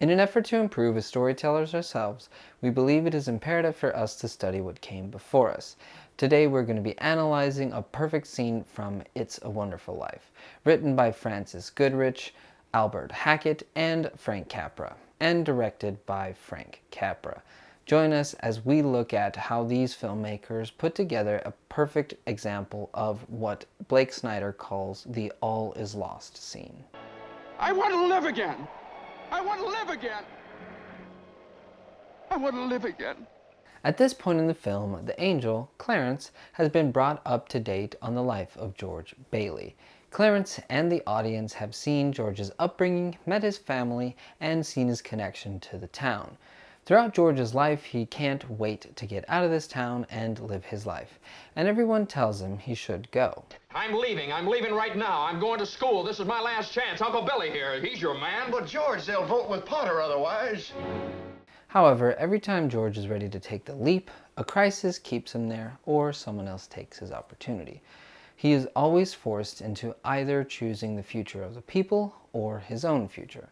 In an effort to improve as storytellers ourselves, we believe it is imperative for us to study what came before us. Today we're going to be analyzing a perfect scene from It's a Wonderful Life, written by Francis Goodrich, Albert Hackett, and Frank Capra, and directed by Frank Capra. Join us as we look at how these filmmakers put together a perfect example of what Blake Snyder calls the all is lost scene. I want to live again. I want to live again. I want to live again. At this point in the film, the angel, Clarence, has been brought up to date on the life of George Bailey. Clarence and the audience have seen George's upbringing, met his family, and seen his connection to the town. Throughout George's life, he can't wait to get out of this town and live his life, and everyone tells him he should go. I'm leaving right now. I'm going to school. This is my last chance. Uncle Billy here, he's your man. But George, they'll vote with Potter otherwise. However, every time George is ready to take the leap, a crisis keeps him there, or someone else takes his opportunity. He is always forced into either choosing the future of the people or his own future.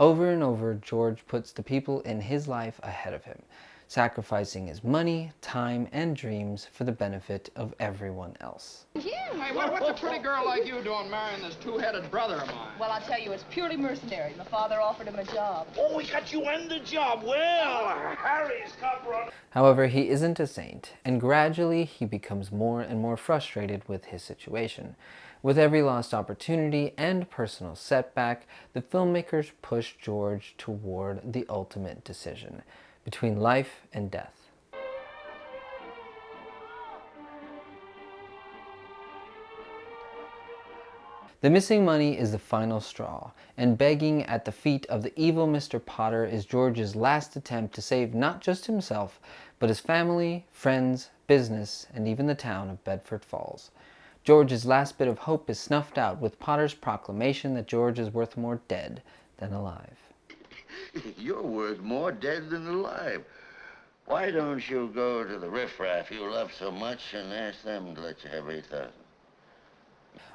Over and over, George puts the people in his life ahead of him, sacrificing his money, time, and dreams for the benefit of everyone else. Hey, what's a pretty girl like you doing marrying this two-headed brother of mine? Well, I'll tell you, it's purely mercenary. My father offered him a job. Oh, we got you in the job. Well, Harry's copper. However, he isn't a saint, and gradually he becomes more and more frustrated with his situation. With every lost opportunity and personal setback, the filmmakers push George toward the ultimate decision between life and death. The missing money is the final straw, and begging at the feet of the evil Mr. Potter is George's last attempt to save not just himself, but his family, friends, business, and even the town of Bedford Falls. George's last bit of hope is snuffed out with Potter's proclamation that George is worth more dead than alive. You're worth more dead than alive. Why don't you go to the riffraff you love so much and ask them to let you have 8,000?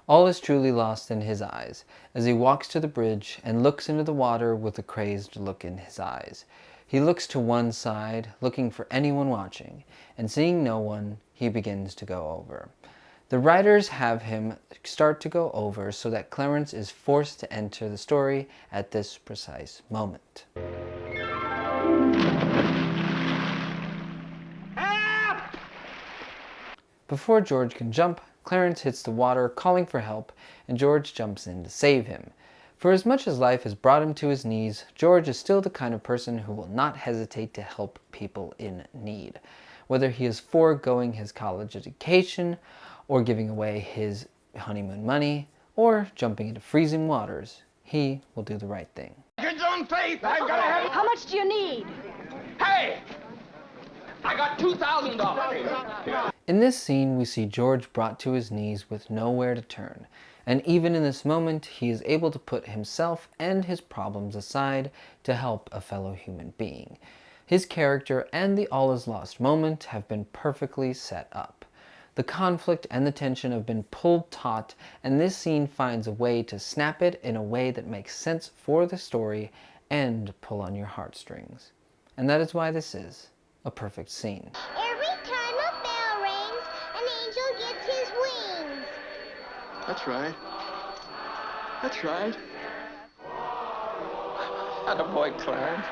All is truly lost in his eyes as he walks to the bridge and looks into the water with a crazed look in his eyes. He looks to one side, looking for anyone watching, and seeing no one, he begins to go over. The writers have him start to go over so that Clarence is forced to enter the story at this precise moment. Help! Before George can jump, Clarence hits the water, calling for help, and George jumps in to save him. For as much as life has brought him to his knees, George is still the kind of person who will not hesitate to help people in need. Whether he is foregoing his college education, or giving away his honeymoon money, or jumping into freezing waters, he will do the right thing. Kids on faith, I've got to have... How much do you need? Hey! I got $2,000. In this scene, we see George brought to his knees with nowhere to turn, and even in this moment, he is able to put himself and his problems aside to help a fellow human being. His character and the all is lost moment have been perfectly set up. The conflict and the tension have been pulled taut, and this scene finds a way to snap it in a way that makes sense for the story and pull on your heartstrings. And that is why this is a perfect scene. Every time a bell rings, an angel gets his wings. That's right. That's right. Attaboy, Clarence.